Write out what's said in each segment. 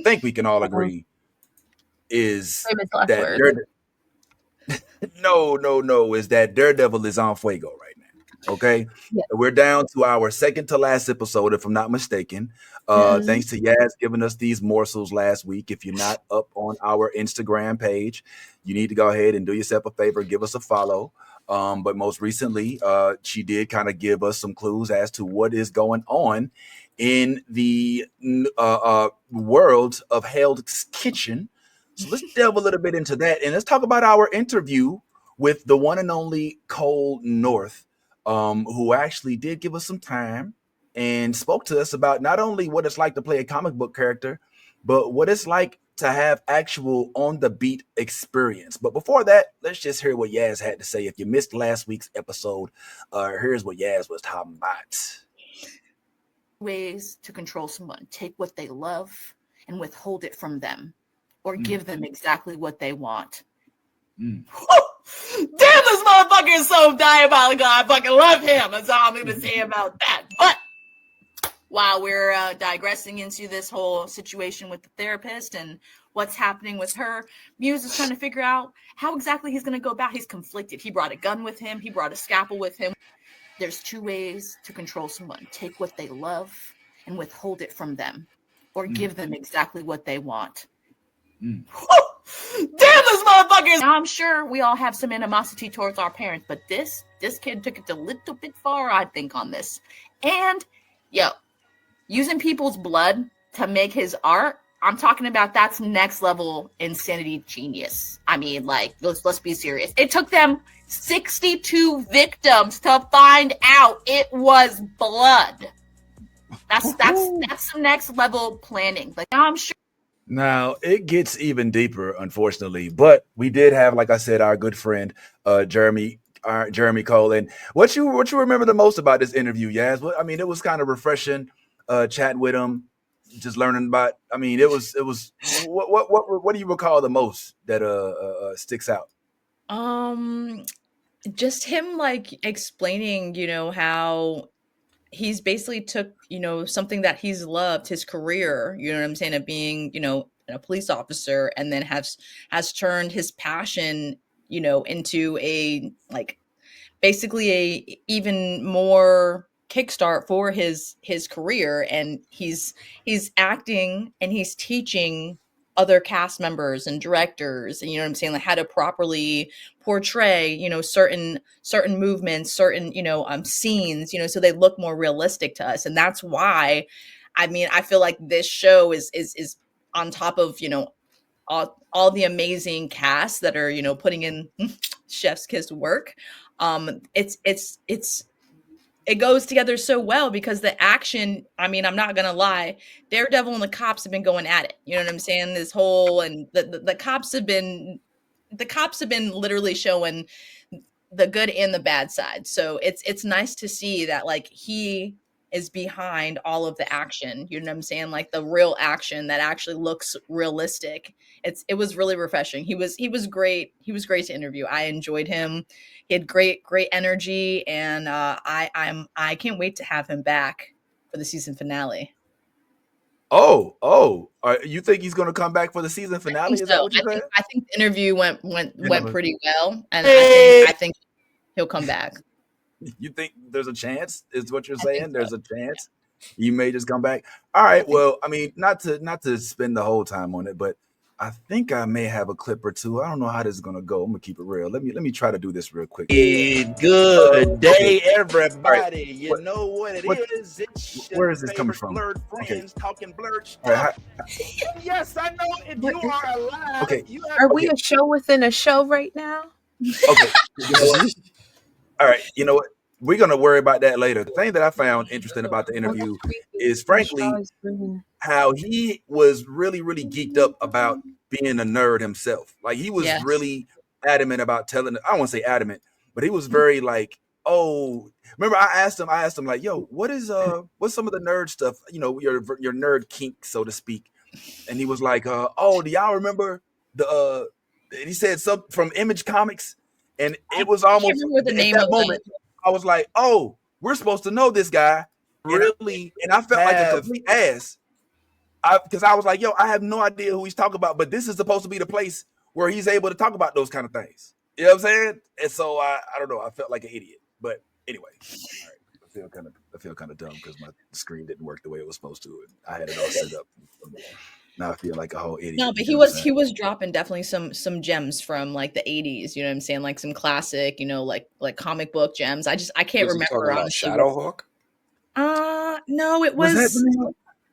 think we can all agree is Famous last that words. no, is that Daredevil is on fuego right now. Okay, Yeah. we're down to our second to last episode, if I'm not mistaken. Thanks to Yaz giving us these morsels last week. If you're not up on our Instagram page, you need to go ahead and do yourself a favor, give us a follow. But most recently, she did kind of give us some clues as to what is going on in the world of Hell's Kitchen. So let's delve a little bit into that, and let's talk about our interview with the one and only Cole North, who actually did give us some time and spoke to us about not only what it's like to play a comic book character, but what it's like to have actual on the beat experience. But before that, let's just hear what Yaz had to say. If you missed last week's episode, here's what Yaz was talking about. Ways to control someone: take what they love and withhold it from them, or give them exactly what they want. Damn, this motherfucker is so diabolical. I fucking love him. That's all I'm going to say about that. But while we're digressing into this whole situation with the therapist and what's happening with her, Muse is trying to figure out how exactly he's going to go about. He's conflicted. He brought a gun with him. He brought a scalpel with him. There's two ways to control someone: take what they love and withhold it from them, or give them exactly what they want. Damn, this motherfucker! I'm sure we all have some animosity towards our parents, but this kid took it a little bit far, I think, on this. And using people's blood to make his art, I'm talking about that's next level insanity genius. I mean, like, let's be serious. It took them 62 victims to find out it was blood. That's some next level planning. Like, I'm sure. Now it gets even deeper, unfortunately. But we did have, like I said, our good friend Jeremy Cole. And what you remember the most about this interview, Yaz? I mean, it was kind of refreshing chatting with him, just learning about. I mean, it was. What do you recall the most that sticks out? Just him like explaining, how he's basically took, something that he's loved, his career, you know what I'm saying, of being, a police officer, and then has turned his passion, into a, like, basically a even more kickstart for his career. And he's acting and he's teaching other cast members and directors, and like how to properly portray, certain movements, certain, scenes, so they look more realistic to us. And that's why, I mean, I feel like this show is on top of, all the amazing casts that are, putting in chef's kiss work. It goes together so well because the action, I mean, I'm not gonna lie, Daredevil and the cops have been going at it. You know what I'm saying? This whole, and the cops have been literally showing the good and the bad side. So it's nice to see that, like, he is behind all of the action. You know what I'm saying? Like the real action that actually looks realistic. It was really refreshing. He was great. He was great to interview. I enjoyed him. He had great energy, and I can't wait to have him back for the season finale. Oh, you think he's going to come back for the season finale? Is that what you said? I think the interview went pretty well, and I think he'll come back. You think there's a chance? Is what you're saying? There's a chance you may just come back. All right. Well, I mean, not to spend the whole time on it, but I think I may have a clip or two. I don't know how this is gonna go. I'm gonna keep it real. Let me try to do this real quick. Good day, everybody. Right. You know what it is. It's where is this coming from? Blerd friends talking blerd stuff. Yes, I know. If you are alive, okay. Are we a show within a show right now? Okay. All right, you know what? We're going to worry about that later. The thing that I found interesting about the interview is, frankly, how he was really, really geeked up about being a nerd himself. Like, he was really adamant about telling, I don't want to say adamant, but he was very like, oh, remember I asked him like, yo, what's some of the nerd stuff, your nerd kink, so to speak. And he was like, oh, do y'all remember he said something from Image Comics? And it was almost at that moment, I was like, oh, we're supposed to know this guy. Really? And I felt like a complete ass. because I was like, yo, I have no idea who he's talking about, but this is supposed to be the place where he's able to talk about those kind of things. You know what I'm saying? And so I don't know. I felt like an idiot, but anyway, all right. I feel kind of dumb because my screen didn't work the way it was supposed to, and I had it all set up. Now I feel like a whole idiot. No, but he was dropping definitely some gems from like the 80s. You know what I'm saying? Like some classic, like comic book gems. I can't remember honestly. Shadowhawk? No, it was.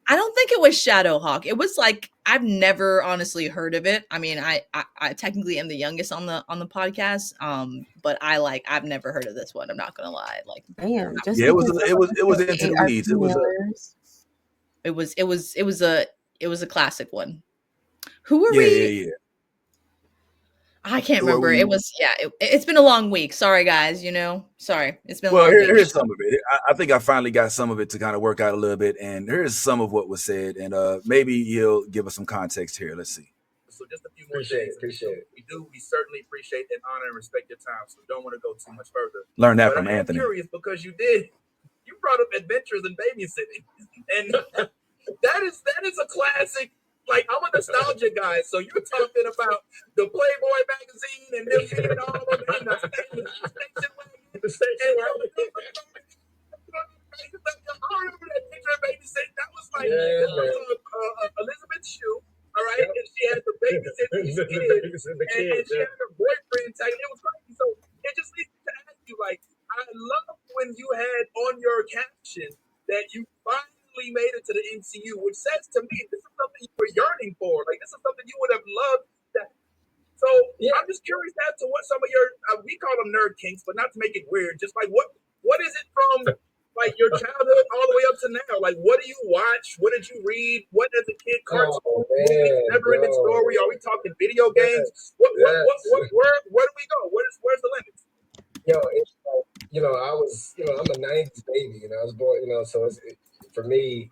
I don't think it was Shadowhawk. It was like I've never honestly heard of it. I mean, I technically am the youngest on the podcast. But I've never heard of this one. I'm not gonna lie. Like, damn, it was into the weeds. It was a classic one. Who were we? Yeah. I can't remember. It's been a long week. Sorry, guys. Sorry. It's been a long week. Here's some of it. I think I finally got some of it to kind of work out a little bit. And here's some of what was said. And maybe he'll give us some context here. Let's see. So just a few more things. Appreciate it. We certainly appreciate and honor and respect your time. So we don't want to go too much further. Learn that from Anthony. I'm curious because you brought up adventures and babysitting. And that is a classic. Like, I'm a nostalgia guy, so you're talking about the Playboy magazine and them being all over in the station wagon. I remember that picture of babysitting. That was like Elizabeth Shue, all right? And she had the babysitting kids, and she had her boyfriend tagging. It was crazy. So it just leads me to ask you, like, I love when you had on your caption that you finally made it to the MCU, which says to me this is something you were yearning for. Like, this is something you would have loved. So I'm just curious as to what some of your we call them nerd kinks, but not to make it weird. Just like what is it from like your childhood all the way up to now? Like, what do you watch? What did you read? What as a kid? Cartoon, movies, never-ending story? Are we talking video games? Where do we go? Where's the limits? It's like, I was, I'm a 90s baby, I was born, so for me,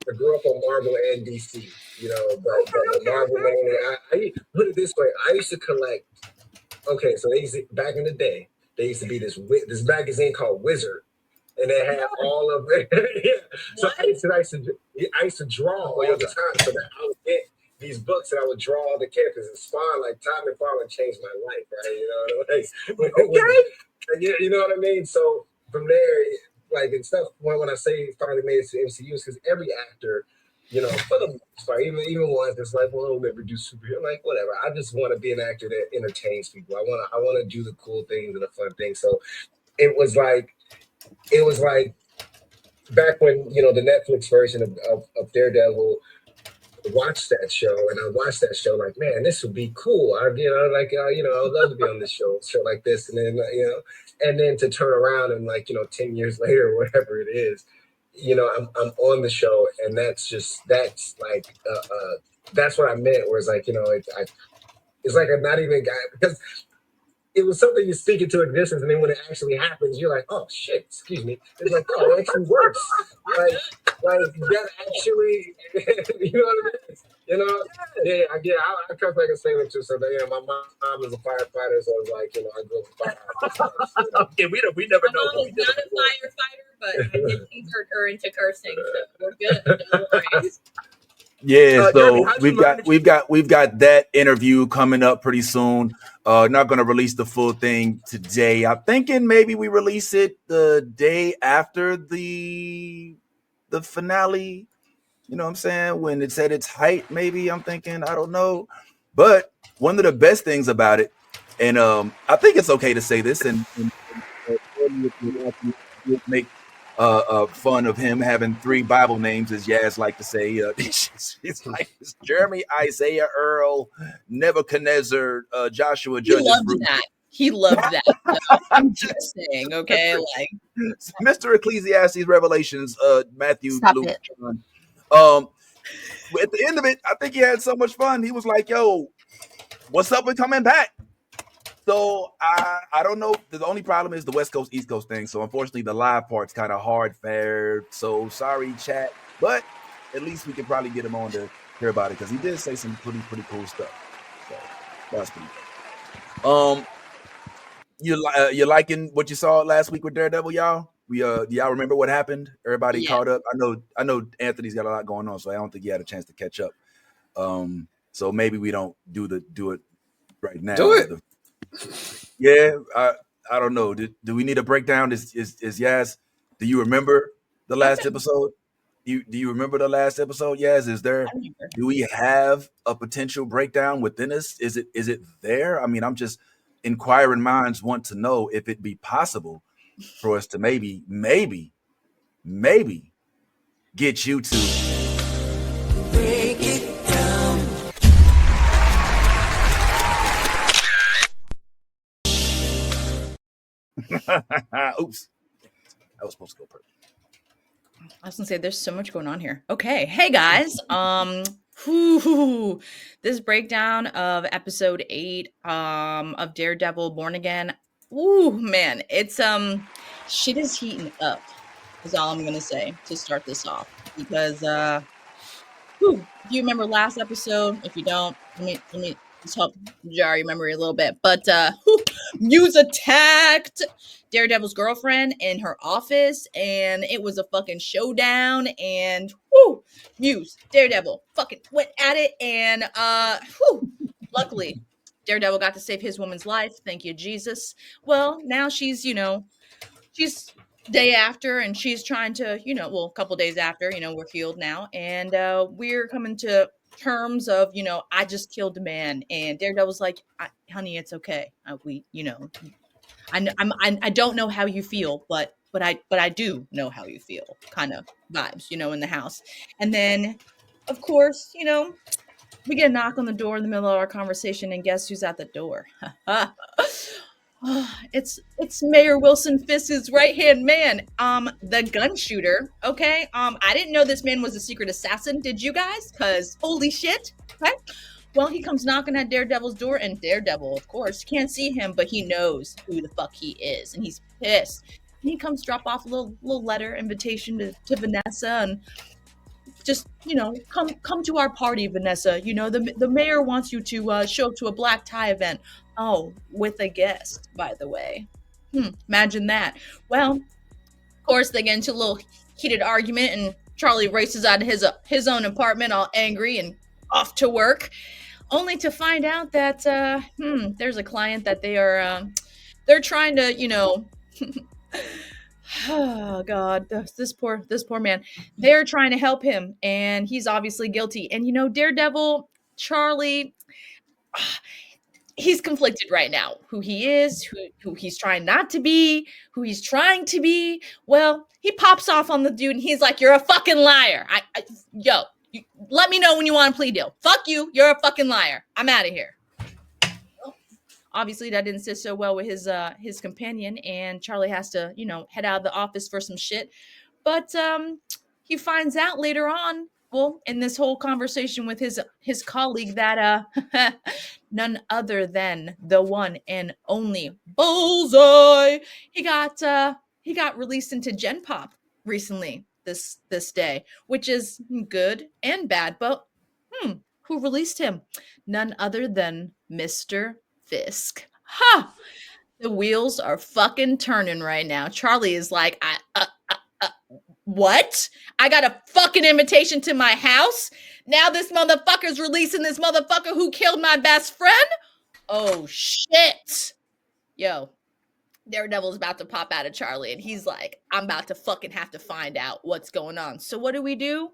I grew up on Marvel and DC, but Marvel mainly. I put it this way: I used to collect. Okay, so back in the day, there used to be this magazine called Wizard, and they had all of it. Yeah. So I used to draw all the time, so that I would get these books and I would draw all the characters. And Spawn, like Tom McFarlane, changed my life, right? You know what I mean? You know what I mean? So from there. Like, and stuff, when I say finally made it to MCU, is because every actor, for the most part, even ones that's like, well, I'll never do superhero, like, whatever. I just want to be an actor that entertains people. I want to do the cool things and the fun things. So it was like back when, the Netflix version of Daredevil, watched that show, and I watched that show like, man, this would be cool. I would love to be on this show like this, and then and then to turn around and 10 years later, or whatever it is, I'm on the show, and that's what I meant. Where it's like, it's like I'm not even guy because. It was something you speak into existence, and then when it actually happens, you're like, "Oh shit!" Excuse me. It's like, "Oh, it actually works." Like that actually, you know what I mean? Yeah. I come back and say that too. So that, my mom is a firefighter, so it's like, I grew up a firefighter. Okay, we never know. My mom is not a firefighter, but I did teach her into cursing, so we're good. No worries. Yeah, so we've got that interview coming up pretty soon. Not going to release the full thing today. I'm thinking maybe we release it the day after the finale. You know what I'm saying? When it's at its height, maybe. I'm thinking, I don't know. But one of the best things about it, and I think it's okay to say this, and make fun of him having 3 Bible names, as Yaz like to say. It's like it's Jeremy, Isaiah, Earl, Nebuchadnezzar, Joshua, Judges. He loved that. I'm just saying, okay? Like Mr. Ecclesiastes, Revelations, Matthew, Stop Luke, it. John. At the end of it, I think he had so much fun. He was like, "Yo, what's up with coming back?" So I don't know. The only problem is the West Coast, East Coast thing. So unfortunately, the live part's kind of hard fared. So sorry, chat. But at least we can probably get him on to hear about it because he did say some pretty cool stuff. So that's pretty good. You liking what you saw last week with Daredevil, y'all? do y'all remember what happened? Everybody Yeah. caught up. I know Anthony's got a lot going on, so I don't think he had a chance to catch up. So maybe we don't do it right now. Do it. Yeah, I don't know. Do we need a breakdown? Is Yaz? Do you remember the last episode? Do you remember the last episode? Yaz, do we have a potential breakdown within us? Is it there? I mean, I'm just inquiring minds want to know if it be possible for us to maybe get you to break it down. Oops. I was supposed to go perfect. I was gonna say there's so much going on here. Okay. Hey guys. This breakdown of episode 8 of Daredevil Born Again. Ooh, man, it's shit is heating up, is all I'm gonna say to start this off. Because if you remember last episode, if you don't, let me just help jar your memory a little bit. But Muse attacked Daredevil's girlfriend in her office, and it was a fucking showdown. And Muse, Daredevil, fucking went at it, and luckily, Daredevil got to save his woman's life. Thank you, Jesus. Well, now she's day after, and she's trying to, a couple days after, we're healed now, and we're coming to terms of, I just killed a man, and Daredevil's like, honey, it's okay. I don't know how you feel, but I do know how you feel, kind of vibes, in the house. And then, of course, we get a knock on the door in the middle of our conversation, and guess who's at the door? It's Mayor Wilson Fisk's right-hand man, the gun shooter. Okay, I didn't know this man was a secret assassin. Did you guys? Cause holy shit. Okay. Well, he comes knocking at Daredevil's door, and Daredevil, of course, can't see him, but he knows who the fuck he is, and he's pissed. And he comes drop off a little letter invitation to Vanessa, and just, come to our party, Vanessa. The mayor wants you to show up to a black tie event. Oh, with a guest, by the way. Imagine that. Well, of course, they get into a little heated argument, and Charlie races out of his own apartment all angry and off to work, only to find out that there's a client that they're trying to, oh God, this poor man. They're trying to help him, and he's obviously guilty. And Daredevil, Charlie, he's conflicted right now. Who he is, who he's trying not to be, who he's trying to be. Well, he pops off on the dude, and he's like, "You're a fucking liar. Let me know when you want a plea deal. Fuck you. You're a fucking liar. I'm out of here." Obviously, that didn't sit so well with his companion, and Charlie has to, head out of the office for some shit. But he finds out later on, well, in this whole conversation with his colleague, that none other than the one and only Bullseye. He got released into Gen Pop recently this day, which is good and bad. But who released him? None other than Mr. Fisk. Ha! The wheels are fucking turning right now. Charlie is like, what? I got a fucking invitation to my house? Now this motherfucker's releasing this motherfucker who killed my best friend? Oh, shit. Yo, Daredevil's about to pop out of Charlie, and he's like, I'm about to fucking have to find out what's going on. So what do?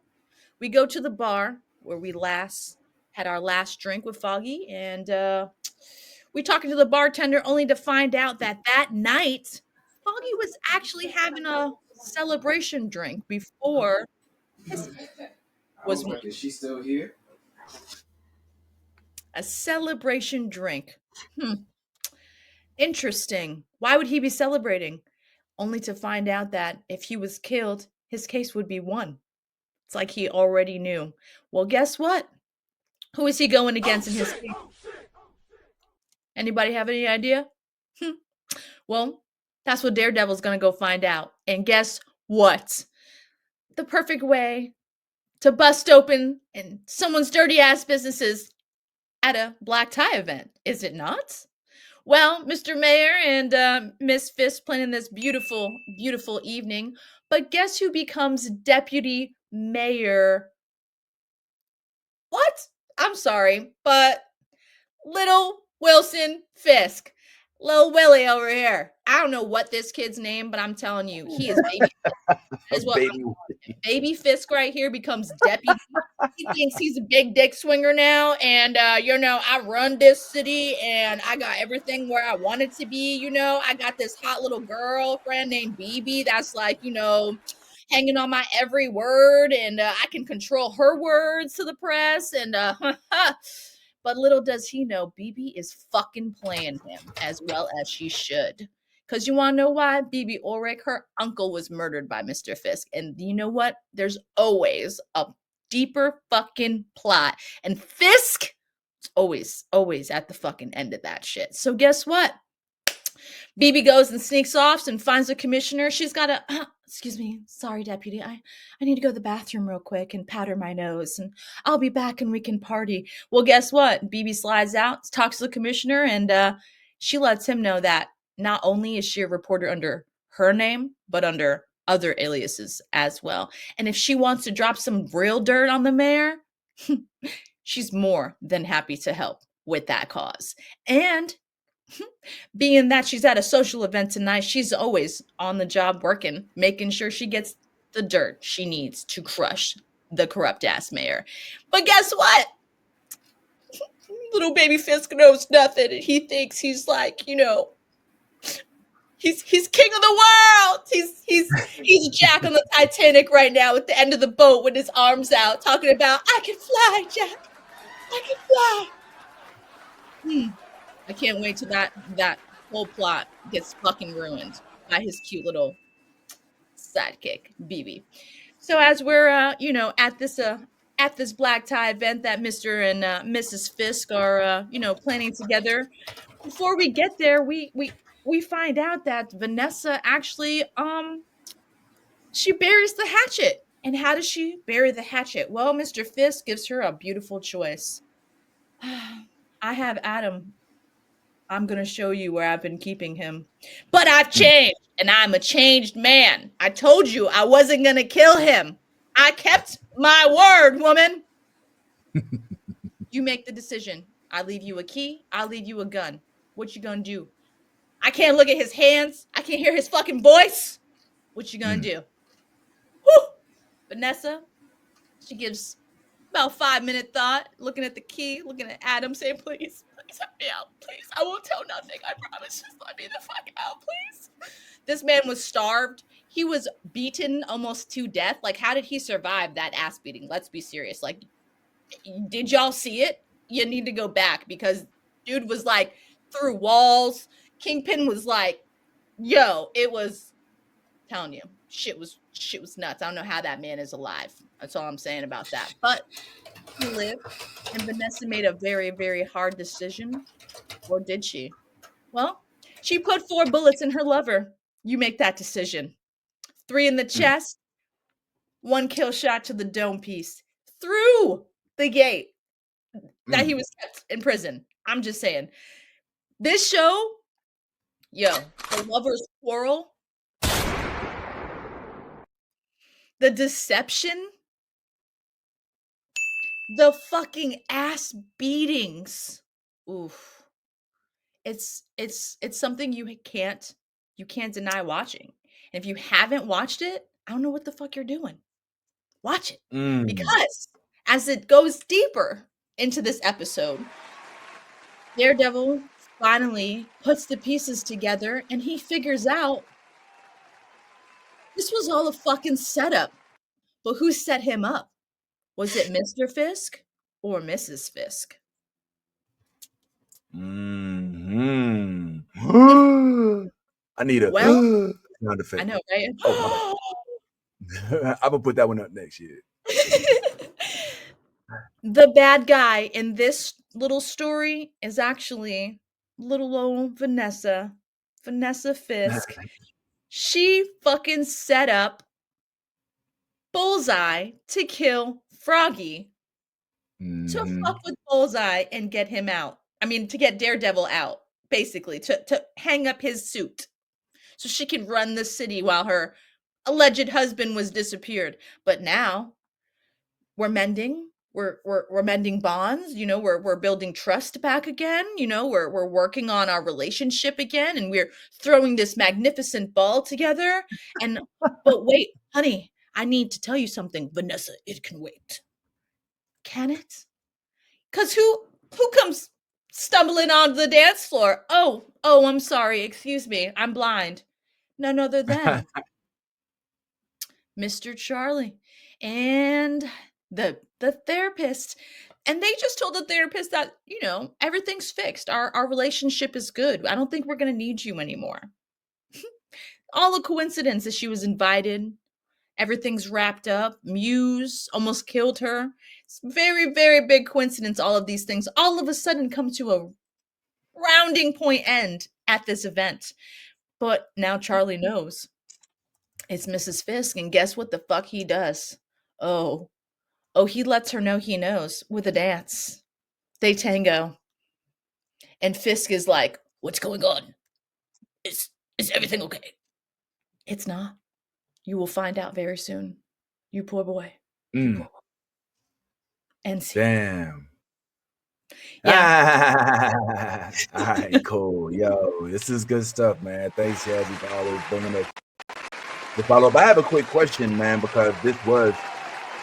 We go to the bar where we had our last drink with Foggy, and we talking to the bartender, only to find out that night Foggy was actually having a celebration drink before his was like, is she still here? A celebration drink. Interesting. Why would he be celebrating? Only to find out that if he was killed, his case would be won. It's like he already knew. Well, guess what? Who is he going against in his case? Anybody have any idea? Well, that's what Daredevil's going to go find out. And guess what? The perfect way to bust open in someone's dirty ass businesses at a black tie event, is it not? Well, Mr. Mayor and Miss Fisk planning this beautiful, beautiful evening. But guess who becomes deputy mayor? What? I'm sorry, but little Wilson Fisk. Lil Willie over here. I don't know what this kid's name, but I'm telling you, he is baby. That is what Baby. Baby Fisk right here becomes deputy. He thinks he's a big dick swinger now, and I run this city, and I got everything where I want it to be. I got this hot little girlfriend named BB that's like, hanging on my every word, and I can control her words to the press, and but little does he know, BB is fucking playing him as well as she should. Because you want to know why? BB Ulrich, her uncle, was murdered by Mr. Fisk. And you know what? There's always a deeper fucking plot. And Fisk is always at the fucking end of that shit. So guess what? BB goes and sneaks off and finds the commissioner. She's got a, excuse me, sorry, deputy. I need to go to the bathroom real quick and powder my nose. And I'll be back and we can party. Well, guess what? BB slides out, talks to the commissioner, and she lets him know that not only is she a reporter under her name, but under other aliases as well. And if she wants to drop some real dirt on the mayor, she's more than happy to help with that cause. And being that she's at a social event tonight, she's always on the job working, making sure she gets the dirt she needs to crush the corrupt ass mayor. But guess what? Little baby Fisk knows nothing, and he thinks he's like, he's king of the world. He's Jack on the Titanic right now at the end of the boat with his arms out, talking about, I can fly, Jack. I can fly. I can't wait till that whole plot gets fucking ruined by his cute little sidekick, BB. So as we're at this black tie event that Mr. and Mrs. Fisk are planning together, before we get there, we find out that Vanessa actually she buries the hatchet. And how does she bury the hatchet? Well, Mr. Fisk gives her a beautiful choice. I have Adam. I'm going to show you where I've been keeping him. But I've changed, and I'm a changed man. I told you I wasn't going to kill him. I kept my word, woman. You make the decision. I leave you a key. I'll leave you a gun. What you going to do? I can't look at his hands. I can't hear his fucking voice. What you going to do? Whew. Vanessa, she gives about 5-minute thought, looking at the key, looking at Adam, saying, please let me out. Please, I won't tell nothing. I promise. Just let me the fuck out, please. This man was starved. He was beaten almost to death. Like, how did he survive that ass beating? Let's be serious. Like, did y'all see it? You need to go back because dude was like through walls. Kingpin was like, yo, it was telling you, shit was nuts. I don't know how that man is alive. That's all I'm saying about that. But he lived, and Vanessa made a very, very hard decision. Or did she? Well, she put 4 bullets in her lover. You make that decision. 3 in the chest, 1 kill shot to the dome piece. Through the gate that he was kept in prison. I'm just saying. This show, the lovers quarrel, the deception, the fucking ass beatings. Oof. It's something you can't deny watching. And if you haven't watched it, I don't know what the fuck you're doing. Watch it. Because as it goes deeper into this episode, Daredevil finally puts the pieces together and he figures out this was all a fucking setup. But who set him up? Was it Mr. Fisk or Mrs. Fisk? I need a sound effect. I know, right? Oh, I'm gonna put that one up next year. The bad guy in this little story is actually little old Vanessa Fisk. She fucking set up Bullseye to kill Froggy. To fuck with Bullseye and get him out. I mean, to get Daredevil out. basically, to hang up his suit so she can run the city while her alleged husband was disappeared. But now we're mending. We're mending bonds, you know, we're building trust back again, you know, we're working on our relationship again, and we're throwing this magnificent ball together. And but wait, honey, I need to tell you something, Vanessa, it can wait. Can it? Cause who comes stumbling onto the dance floor? Oh, I'm sorry, excuse me, I'm blind. None other than Mr. Charlie and the therapist. And they just told the therapist that, you know, everything's fixed. Our relationship is good. I don't think we're going to need you anymore. All a coincidence that she was invited. Everything's wrapped up. Muse almost killed her. It's very, very big coincidence. All of these things all of a sudden come to a rounding point end at this event. But now Charlie knows it's Mrs. Fisk. And guess what the fuck he does? Oh, he lets her know he knows with a dance. They tango. And Fisk is like, what's going on? Is everything okay? It's not. You will find out very soon. You poor boy. You poor boy. And see. Damn. Yeah. All right, cool. Yo, this is good stuff, man. Thanks, Yazzie, for always bringing us the follow-up. I have a quick question, man, because this was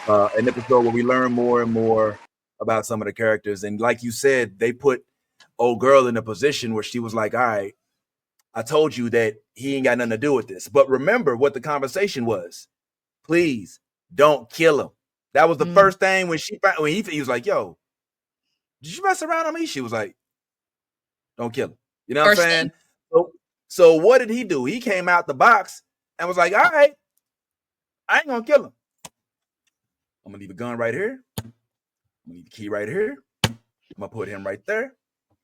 an episode where we learn more and more about some of the characters. And like you said, they put old girl in a position where she was like, all right, I told you that he ain't got nothing to do with this. But remember what the conversation was. Please don't kill him. That was the first thing when he was like, yo, did you mess around on me? She was like, don't kill him. You know what I'm saying? So what did he do? He came out the box and was like, all right, I ain't gonna kill him. I'm gonna leave a gun right here. I'm gonna leave the key right here. I'm gonna put him right there.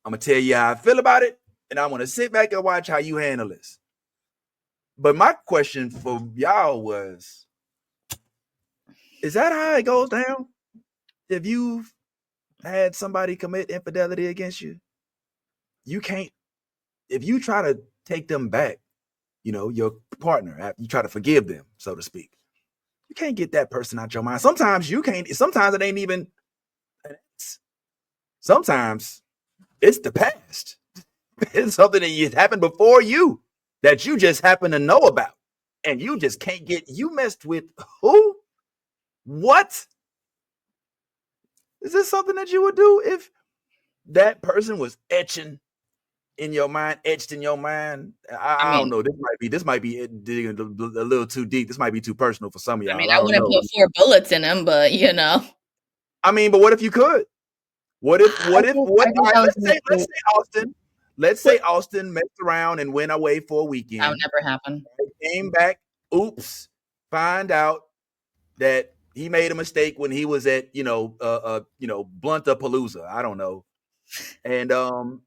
I'm gonna tell you how I feel about it, and I want to sit back and watch how you handle this. But my question for y'all was, is that how it goes down? If you've had somebody commit infidelity against you, you can't, if you try to take them back, you know, your partner, you try to forgive them, so to speak, you can't get that person out your mind. Sometimes you can't, sometimes it ain't even, sometimes it's the past. It's something that happened before you that you just happen to know about. And you just can't get, you messed with who? What? Is this something that you would do if that person was etched in your mind? I don't know. This might be digging a little too deep. This might be too personal for some of y'all. I mean, I wouldn't put 4 bullets in him, but you know. I mean, but what if you could? Let's say Austin messed around and went away for a weekend. That would never happen. Came back, oops, find out that he made a mistake when he was at, Bluntapalooza. I don't know. And, but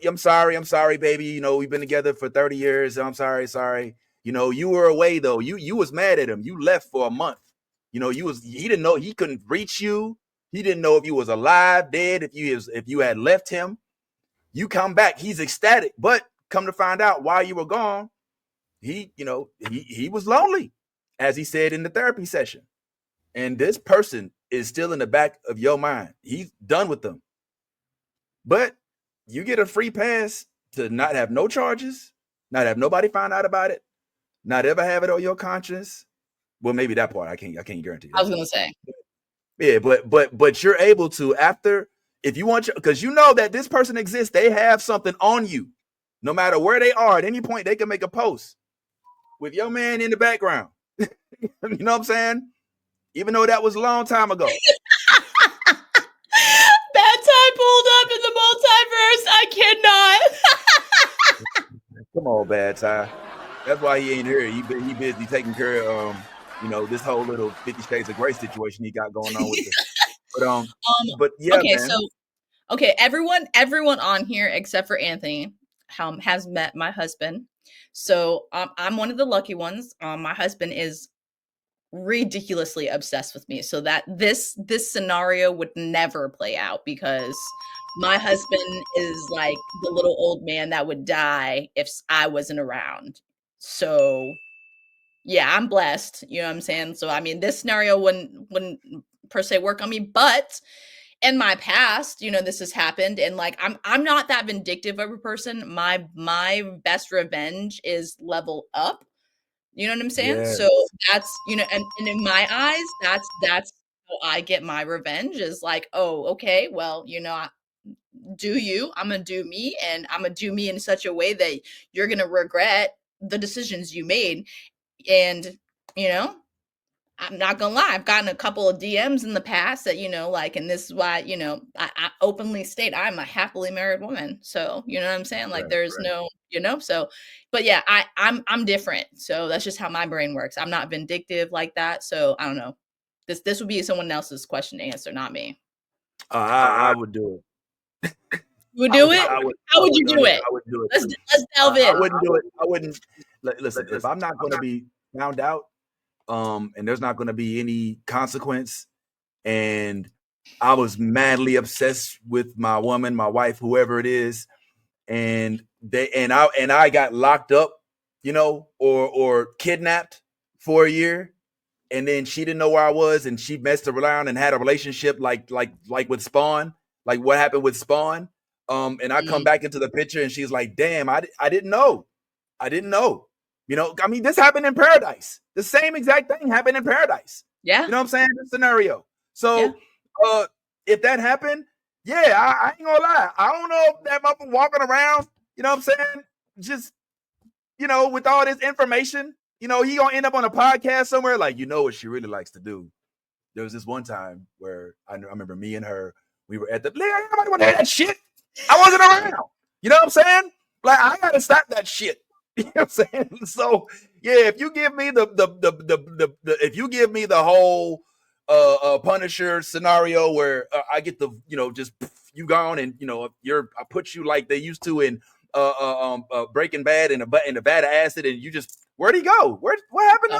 I'm sorry, baby. You know, we've been together for 30 years. I'm sorry. You know, you were away though. You was mad at him. You left for a month. You know, he didn't know, he couldn't reach you. He didn't know if you was alive, dead, if you had left him. You come back, he's ecstatic. But come to find out, while you were gone, he was lonely, as he said in the therapy session. And this person is still in the back of your mind. He's done with them. But you get a free pass to not have no charges, not have nobody find out about it, not ever have it on your conscience. Well, maybe that part I can't guarantee. I was gonna say. Yeah, but you're able to, after, if you want, because you know that this person exists, they have something on you. No matter where they are, at any point, they can make a post with your man in the background. You know what I'm saying? Even though that was a long time ago. Bad time pulled up in the multiverse. I cannot. Come on, Bad Time. That's why he ain't here. He busy taking care of this whole little 50 Shades of Grey situation he got going on with it. But yeah, okay, man. So everyone on here except for Anthony has met my husband. So I'm one of the lucky ones. My husband is ridiculously obsessed with me, so that this scenario would never play out, because my husband is like the little old man that would die if I wasn't around. So yeah, I'm blessed. You know what I'm saying? So I mean, this scenario wouldn't per se work on me, but in my past, this has happened, and like I'm not that vindictive of a person. My best revenge is level up. You know what I'm saying? Yes. So that's, and in my eyes, that's how I get my revenge is like, oh, okay, well, do you, I'm gonna do me, and I'm gonna do me in such a way that you're gonna regret the decisions you made. And, I'm not gonna lie, I've gotten a couple of DMs in the past that, like, and this is why, I openly state I'm a happily married woman. So, you know what I'm saying? Like, there's no, so, but yeah, I'm different. So that's just how my brain works. I'm not vindictive like that. So I don't know. This would be someone else's question to answer, not me. I would do it. You would do it? How would you do it? I would do it. Let's delve in. I wouldn't do it. I wouldn't. Listen, if I'm not going to be found out, and there's not going to be any consequence, and I was madly obsessed with my woman, my wife, whoever it is, and I got locked up, or kidnapped for a year, and then she didn't know where I was, and she messed around and had a relationship like with Spawn, like what happened with Spawn. And I come back into the picture, and she's like, "Damn, I didn't know. I didn't know." I mean, this happened in Paradise. The same exact thing happened in Paradise. Yeah. You know what I'm saying? This scenario. So, if that happened, yeah, I ain't gonna lie. I don't know if that motherfucker walking around, you know what I'm saying? Just, with all this information, he gonna end up on a podcast somewhere. Like, what she really likes to do. There was this one time where I remember me and her, we were at the, nobody want to hear that shit. I wasn't around. You know what I'm saying? Like, I gotta stop that shit. You know what I'm saying? So yeah, if you give me the whole Punisher scenario where I get the just you gone, and I put you like they used to in Breaking Bad in a vat of acid, and you just, where'd he go? What happened to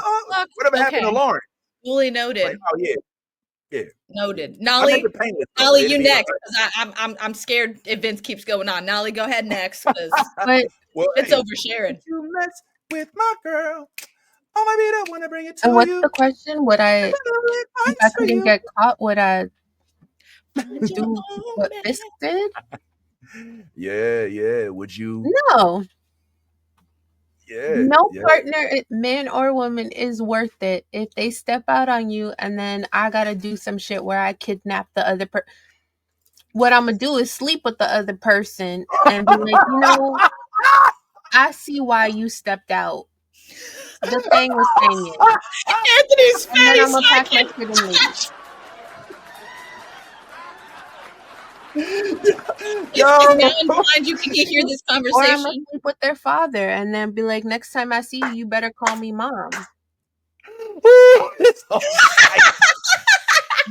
whatever happened to Lauren? Fully noted. Like, oh yeah. Yeah. Noted. Nolly, you next, because I'm scared if Vince keeps going on. Nolly, go ahead next, because it's oversharing. You mess with my girl. Oh, maybe I don't want to bring it to and what's you. the question? Would I, if I couldn't get caught, would I do what Fisk did? Yeah. Would you? No. Yeah. No partner, man or woman, is worth it if they step out on you, and then I gotta do some shit where I kidnap the other person. What I'm gonna do is sleep with the other person and be like, I see why you stepped out. The thing was hanging. Anthony's face. And then I'm gonna pack my shit and leave. You can hear this conversation. Or I'm gonna sleep with their father and then be like, next time I see you, you better call me mom.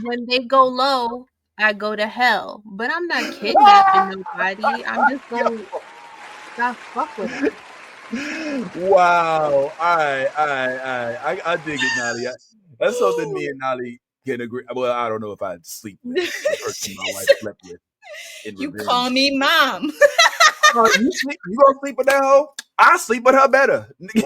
When they go low, I go to hell. But I'm not kidnapping nobody. I'm just going to fuck with them. Wow. All right. I dig it, Nolly. That's something me and Nolly can agree. Well, I don't know if I'd sleep with the person my wife slept with. You call me mom. You gonna sleep with that hoe? I sleep with her better.